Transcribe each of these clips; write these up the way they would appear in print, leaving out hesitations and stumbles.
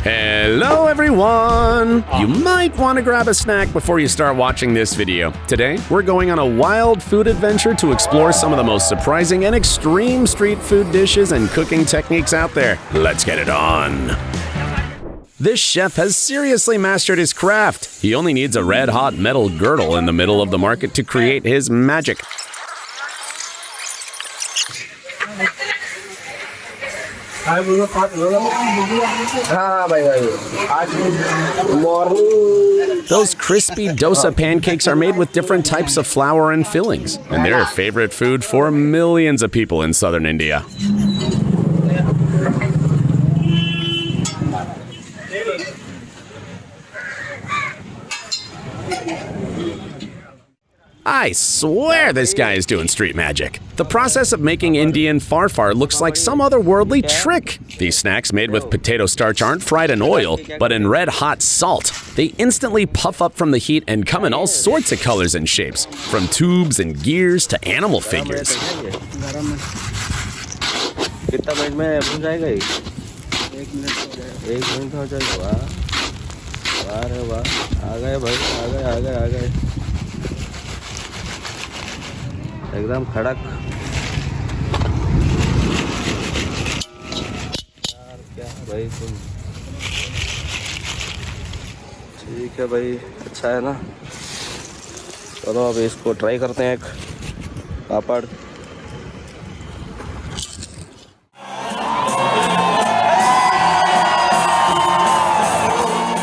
Hello everyone! You might want to grab a snack before you start watching this video. Today, we're going on a wild food adventure to explore some of the most surprising and extreme street food dishes and cooking techniques out there. Let's get it on! This chef has seriously mastered his craft. He only needs a red-hot metal girdle in the middle of the market to create his magic. Those crispy dosa pancakes are made with different types of flour and fillings, and they're a favorite food for millions of people in southern India. I swear this guy is doing street magic. The process of making Indian farfar looks like some otherworldly trick. These snacks made with potato starch aren't fried in oil, but in red-hot salt. They instantly puff up from the heat and come in all sorts of colors and shapes, from tubes and gears to animal figures. एकदम खड़क यार क्या भाई तुम ठीक है भाई अच्छा है ना चलो अब इसको ट्राई करते हैं एक पापड़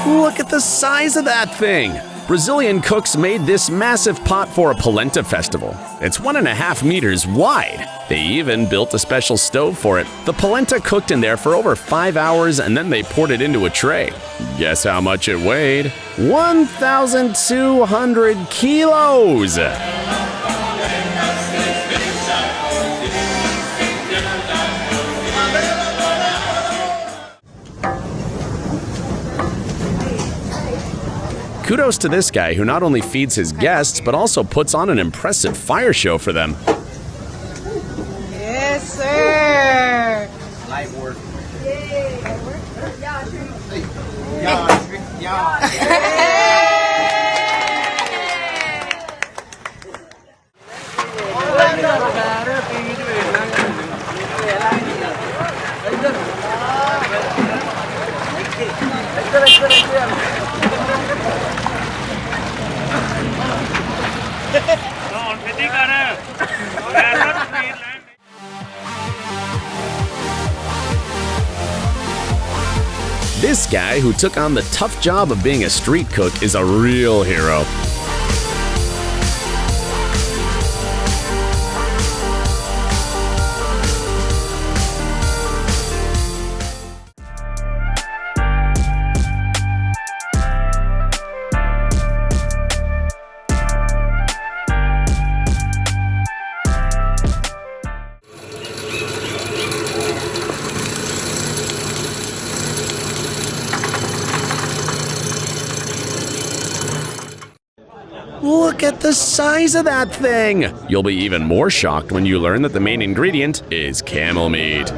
Look at the size of that thing! Brazilian cooks made this massive pot for a polenta festival. It's 1.5 meters wide. They even built a special stove for it. The polenta cooked in there for over 5 hours and then they poured it into a tray. Guess how much it weighed? 1,200 kilos! Kudos to this guy who not only feeds his guests, but also puts on an impressive fire show for them. Yes, sir! Live work This guy who took on the tough job of being a street cook is a real hero. Look at the size of that thing! You'll be even more shocked when you learn that the main ingredient is camel meat.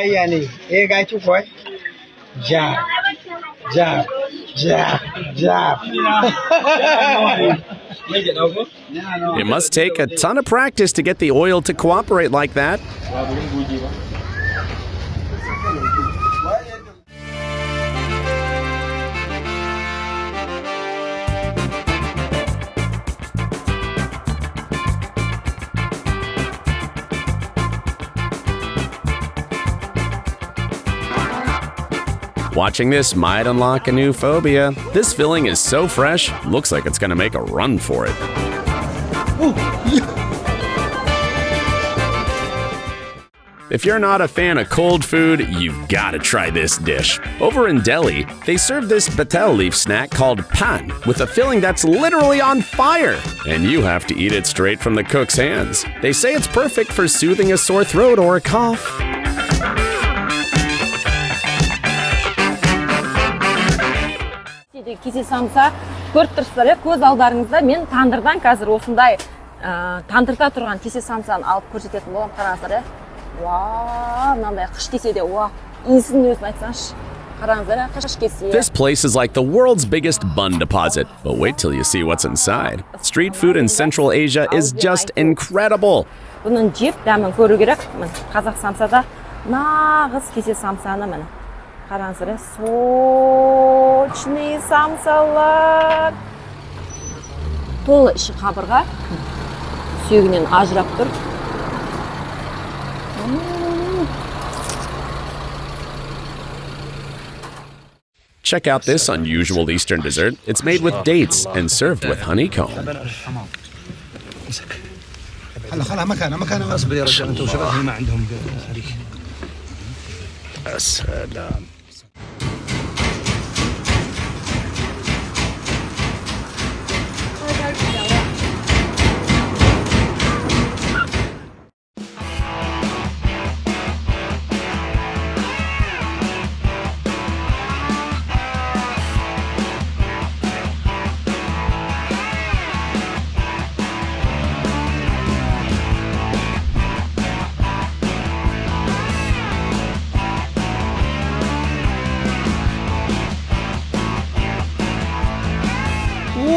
Yani ga ci koy jab jab jab jab. It must take a ton of practice to get the oil to cooperate like that. Watching this might unlock a new phobia. This filling is so fresh, looks like it's gonna make a run for it. If you're not a fan of cold food, you've gotta try this dish. Over in Delhi, they serve this betel leaf snack called pan with a filling that's literally on fire, and you have to eat it straight from the cook's hands. They say it's perfect for soothing a sore throat or a cough. Кесе самса көріп тұрсыздар, көз алдарыңызда мен тандырдан қазір осындай тандырда тұрған кесе самсаны алып көрсететін боламын. Қараңыздар, вау, мынандай қыш десе де, вау, иісін өзін айтсаңызшы. Қараңыздар, қыш кесе. This place is like the world's biggest bun deposit, but wait till you see what's inside. Street food in Central Asia is just incredible. Бұның жеп дәмін көру керек. Қазақ самсада нағыз кесе самсаны міне. Қараңыздар, сочный самсалар. Толы іші қабырға, сүйегінен ажырап тұр. Check out this unusual Eastern dessert. It's made with dates and served with honeycomb. خلها مكانه اصبر يا رجال انت وشبابي ما عندهم هذيك. السلام.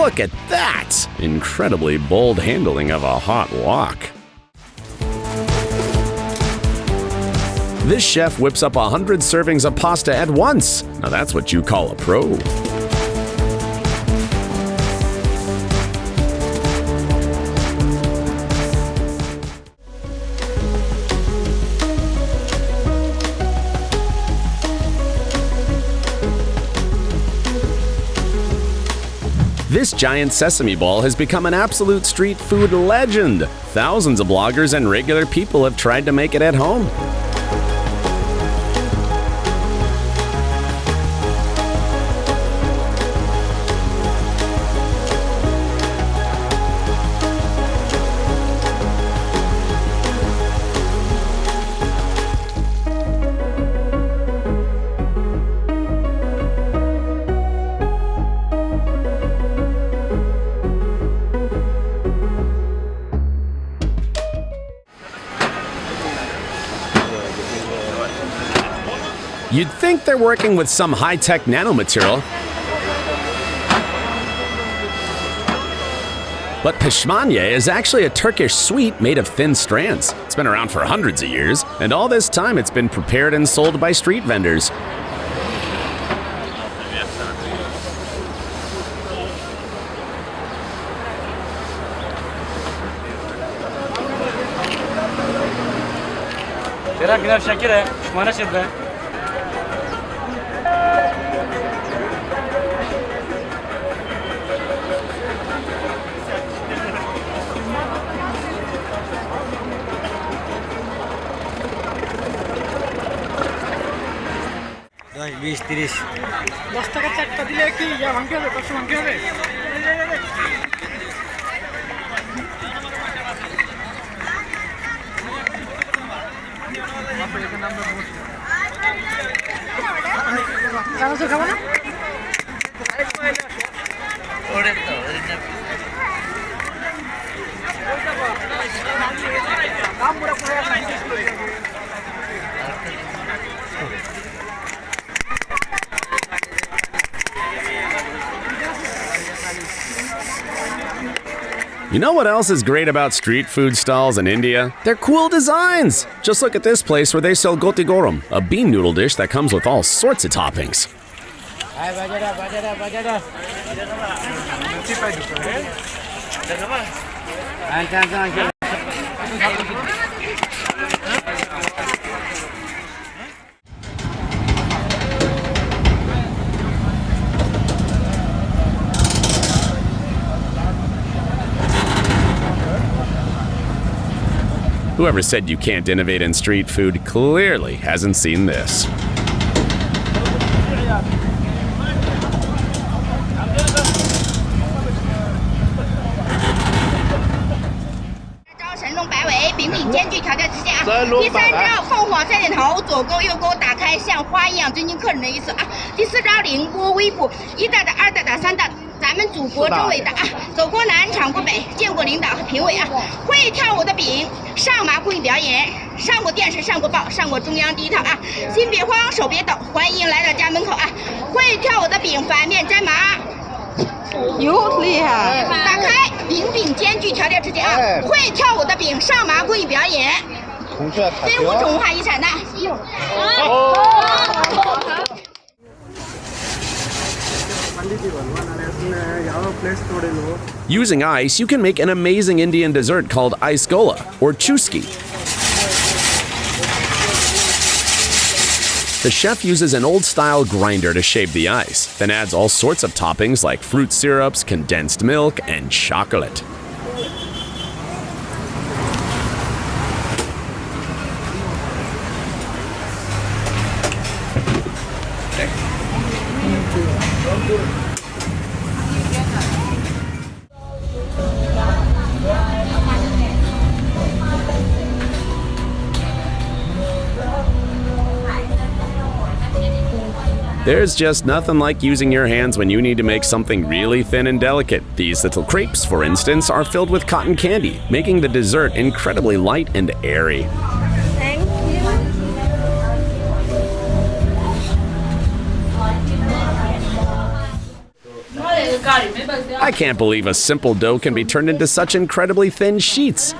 Look at that! Incredibly bold handling of a hot wok. This chef whips up 100 servings of pasta at once. Now that's what you call a pro. This giant sesame ball has become an absolute street food legend. Thousands of bloggers and regular people have tried to make it at home. You'd think they're working with some high-tech nanomaterial, but pishmanye is actually a Turkish sweet made of thin strands. It's been around for hundreds of years, and all this time it's been prepared and sold by street vendors. You know what else is great about street food stalls in India? They're cool designs! Just look at this place where they sell goti goram, a bean noodle dish that comes with all sorts of toppings. Whoever said you can't innovate in street food clearly hasn't seen this.第三招凤凰三点头，左勾右勾打开，像花一样尊敬客人的意思啊。第四招凌波微步，一大打二大打三大，咱们祖国真伟大啊！走过南闯过北，见过领导和评委啊，会跳舞的饼，上马故意表演，上过电视上过报，上过中央第一套啊！心别慌手别抖，欢迎来到家门口啊！会跳舞的饼反面粘麻。哟，厉害！打开，饼饼间距调调之间啊！会跳舞的饼上马故意表演，非物种文化遗产的。Using ice, you can make an amazing Indian dessert called ice gola, or chuski. The chef uses an old-style grinder to shape the ice, then adds all sorts of toppings like fruit syrups, condensed milk, and chocolate. There's just nothing like using your hands when you need to make something really thin and delicate. These little crepes, for instance, are filled with cotton candy, making the dessert incredibly light and airy. Thank you. I can't believe a simple dough can be turned into such incredibly thin sheets.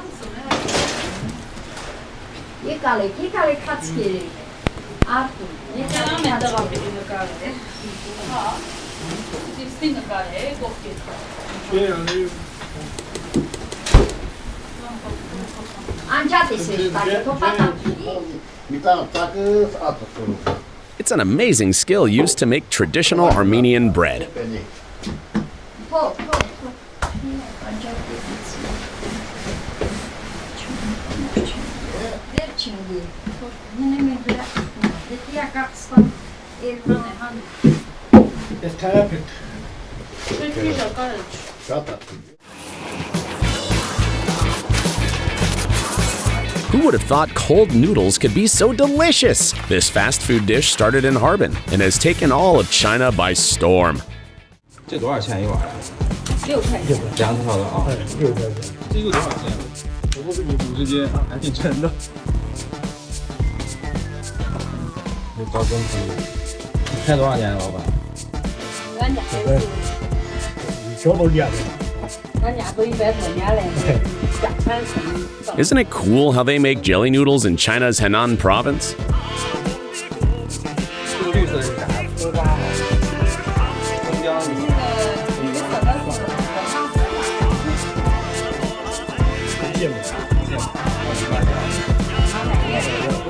It's an amazing skill used to make traditional Armenian bread. Who would have thought cold noodles could be so delicious? This fast food dish started in Harbin and has taken all of China by storm. 这多少钱一碗6块钱。？2套的啊。6块钱。这个多少钱？我这个50斤还挺沉的。这高中可以。你开多少年，老板？俺家都是小多年了。俺家都100多年了，家传承。Isn't it cool how they make jelly noodles in China's Henan province? 这个绿色是啥？葱花吗？葱姜。芥末。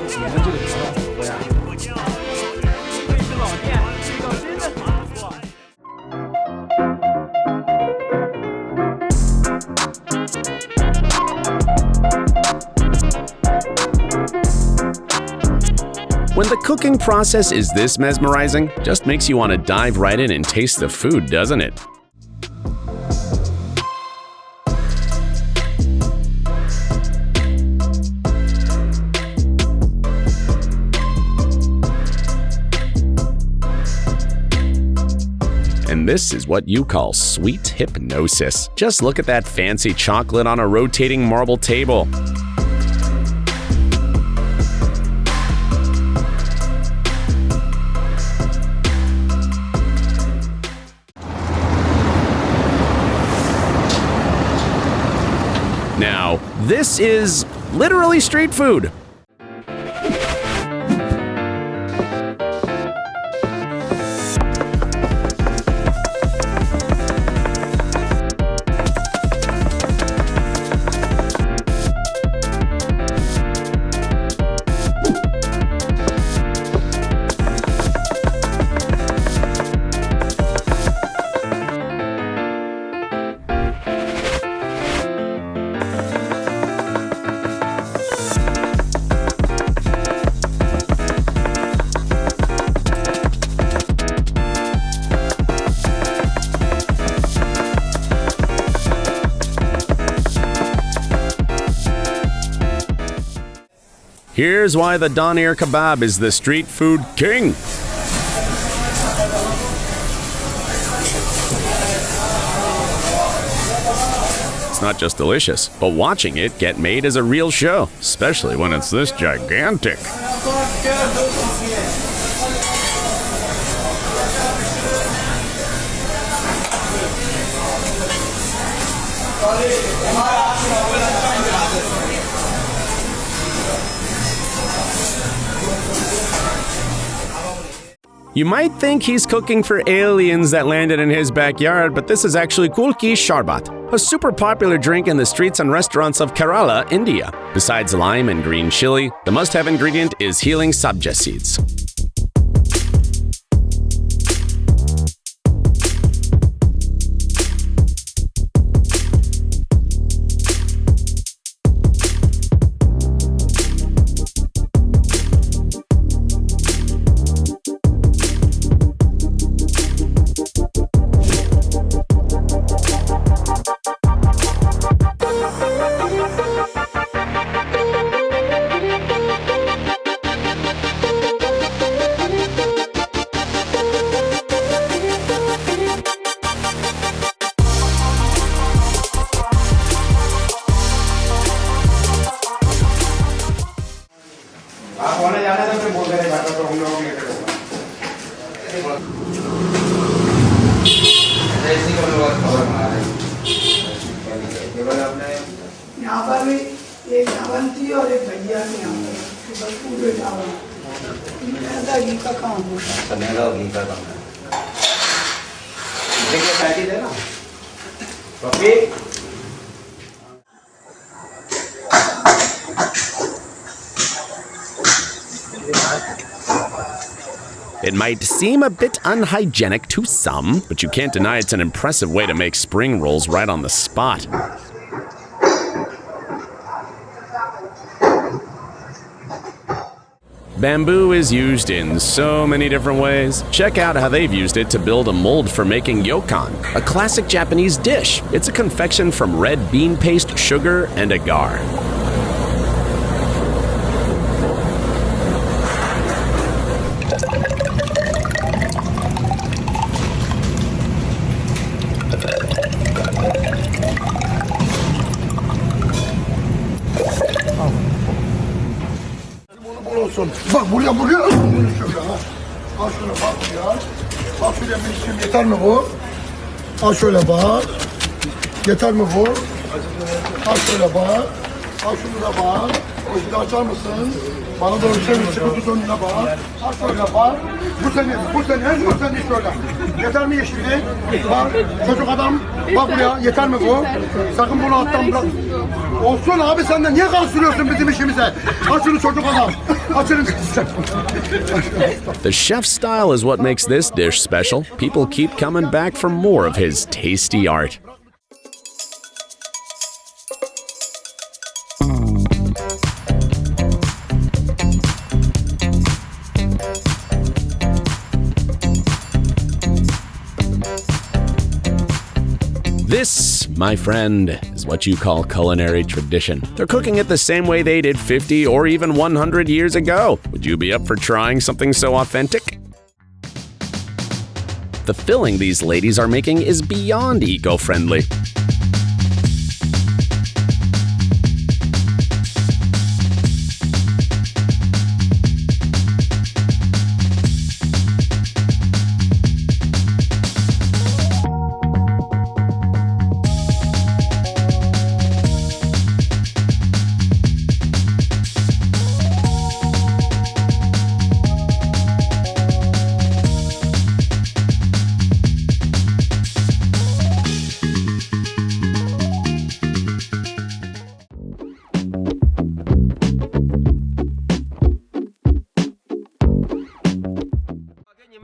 你们这个调料好多呀。这是老店，这个真的很不错。When the cooking process is this mesmerizing, just makes you want to dive right in and taste the food, doesn't it? And this is what you call sweet hypnosis. Just look at that fancy chocolate on a rotating marble table. Now, this is literally street food. Here's why the doner kebab is the street food king. It's not just delicious, but watching it get made is a real show, especially when it's this gigantic. You might think he's cooking for aliens that landed in his backyard, but this is actually kulki sharbat, a super popular drink in the streets and restaurants of Kerala, India. Besides lime and green chili, the must-have ingredient is healing sabja seeds. यहाँ पर भी एक अवंती और एक भैया के यहाँ पर बस पूरे चावल मैदा घी का काम होता है। मैदा घी का काम है। देखिए पैकेट है ना coffee. It might seem a bit unhygienic to some, but you can't deny it's an impressive way to make spring rolls right on the spot. Bamboo is used in so many different ways. Check out how they've used it to build a mold for making ryokan, a classic Japanese dish. It's a confection from red bean paste, sugar, and agar. Bak buraya al bunu şöyle ha. Al şöyle bak buraya. Bak şuraya bir işim yeter mi bu? Al şöyle bak. Yeter mi bu? Al şöyle bak. Al şunu da bak. O yüzden açar mısın? Bana doğru çevir. Çıkıntı önüne bak. Al şöyle bak. Bu senin şöyle. Yeter mi yeşillik? Bak çocuk adam. Bak buraya yeter mi bu? Sakın bunu alttan bırak. Olsun abi sen de niye karıştırıyorsun bizim işimize? Açın çocuk adam. Açın. The chef's style is what makes this dish special. People keep coming back for more of his tasty art. This, my friend, is what you call culinary tradition. They're cooking it the same way they did 50 or even 100 years ago. Would you be up for trying something so authentic? The filling these ladies are making is beyond eco-friendly.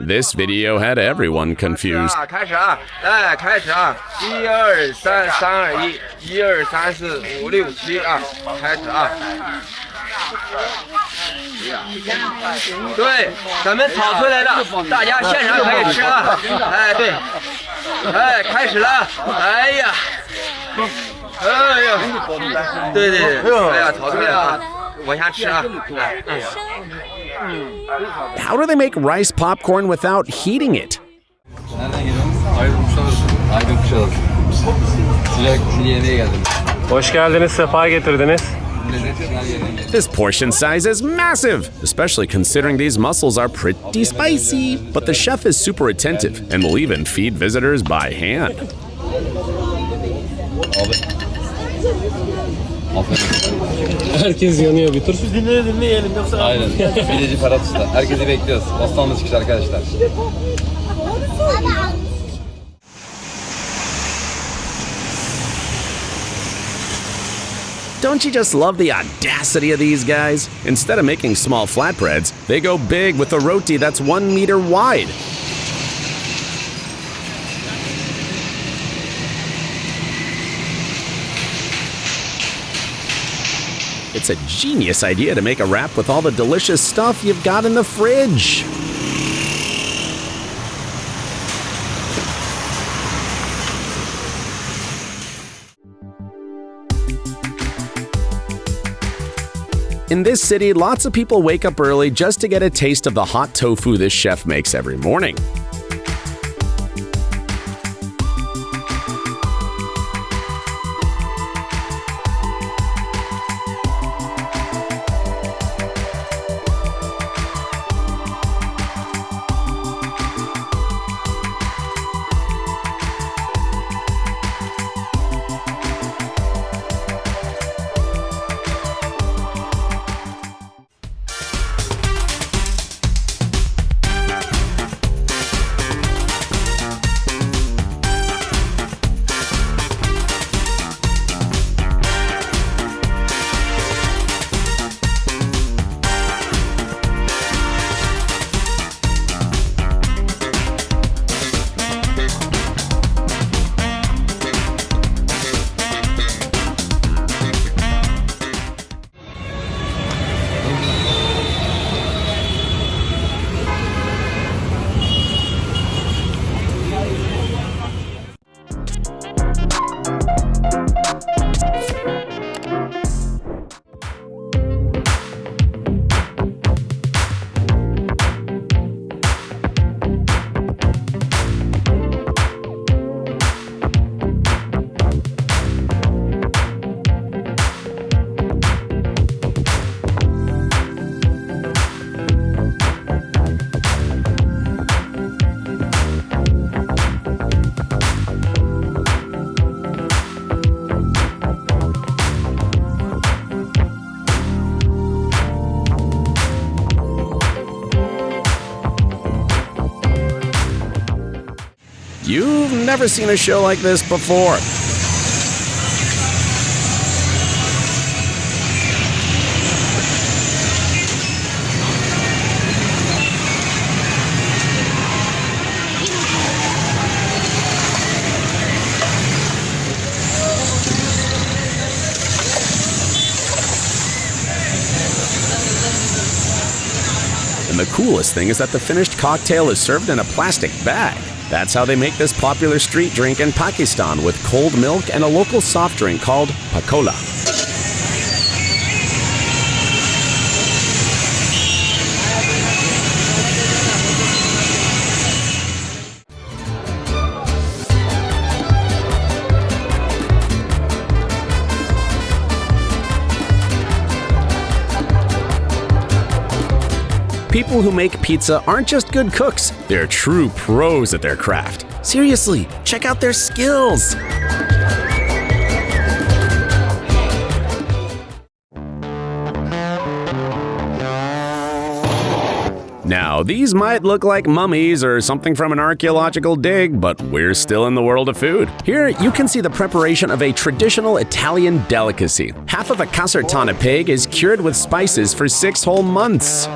This video had everyone confused. 开始啊，来开始啊，1、2、3、3、2、1、1、2、3、4、5、6、7啊，开始啊。对，咱们炒出来的，大家现场可以吃啊。哎，对，哎，开始了，哎呀，哎呀，对对对，哎呀，炒出来了。How do they make rice popcorn without heating it? Hoş geldiniz, sefa getirdiniz. This portion size is massive, especially considering these mussels are pretty spicy. But the chef is super attentive and will even feed visitors by hand. Herkes yanıyor bir tur. Dinleyelim yoksa. Aynen. Bileci Ferhat Usta. Herkesi bekliyoruz. Osmanlı çıkış arkadaşlar. Don't you just love the audacity of these guys? Instead of making small flatbreads, they go big with a roti that's 1 meter wide. It's a genius idea to make a wrap with all the delicious stuff you've got in the fridge. In this city, lots of people wake up early just to get a taste of the hot tofu this chef makes every morning. You've never seen a show like this before. And the coolest thing is that the finished cocktail is served in a plastic bag. That's how they make this popular street drink in Pakistan, with cold milk and a local soft drink called pakola. People who make pizza aren't just good cooks, they're true pros at their craft. Seriously, check out their skills! Now, these might look like mummies or something from an archaeological dig, but we're still in the world of food. Here, you can see the preparation of a traditional Italian delicacy. Half of a casertana pig is cured with spices for 6 whole months.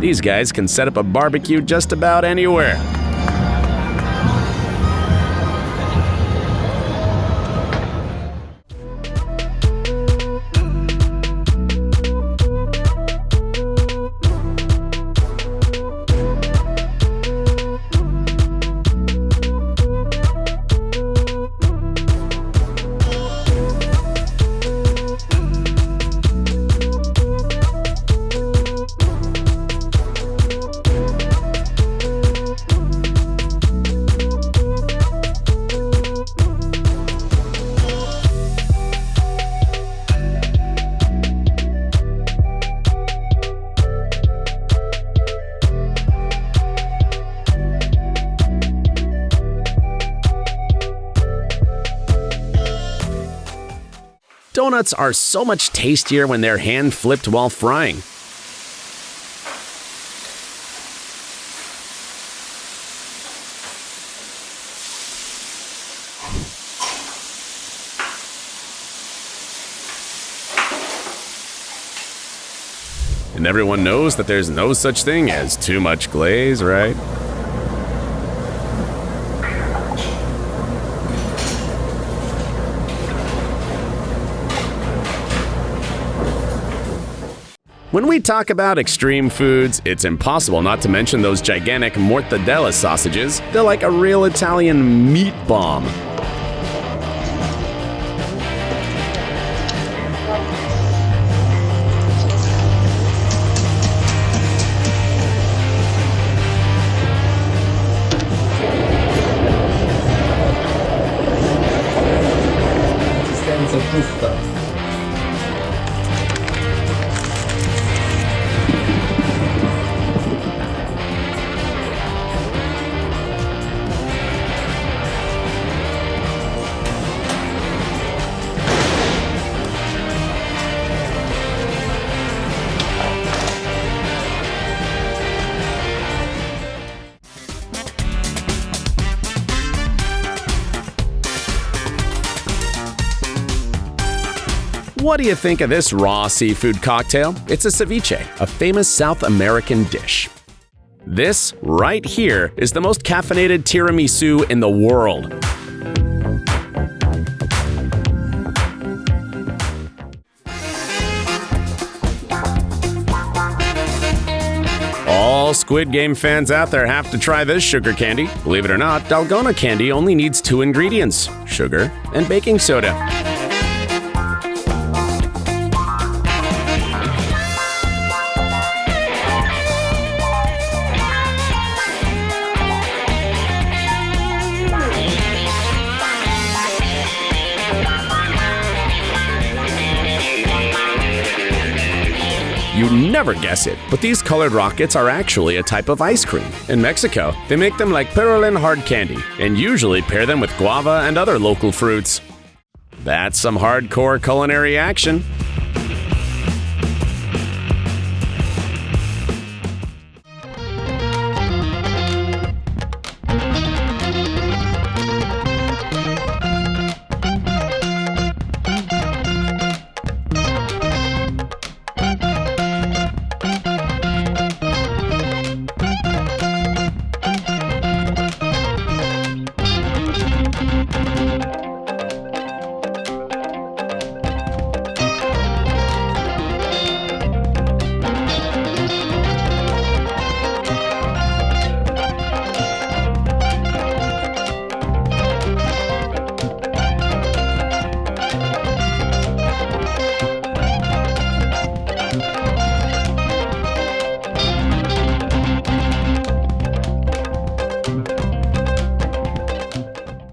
These guys can set up a barbecue just about anywhere. Donuts are so much tastier when they're hand-flipped while frying. And everyone knows that there's no such thing as too much glaze, right? When we talk about extreme foods, it's impossible not to mention those gigantic mortadella sausages. They're like a real Italian meat bomb. What do you think of this raw seafood cocktail? It's a ceviche, a famous South American dish. This, right here, is the most caffeinated tiramisu in the world. All Squid Game fans out there have to try this sugar candy. Believe it or not, Dalgona candy only needs 2 ingredients: sugar and baking soda. You'd never guess it, but these colored rockets are actually a type of ice cream. In Mexico, they make them like Perolin hard candy, and usually pair them with guava and other local fruits. That's some hardcore culinary action.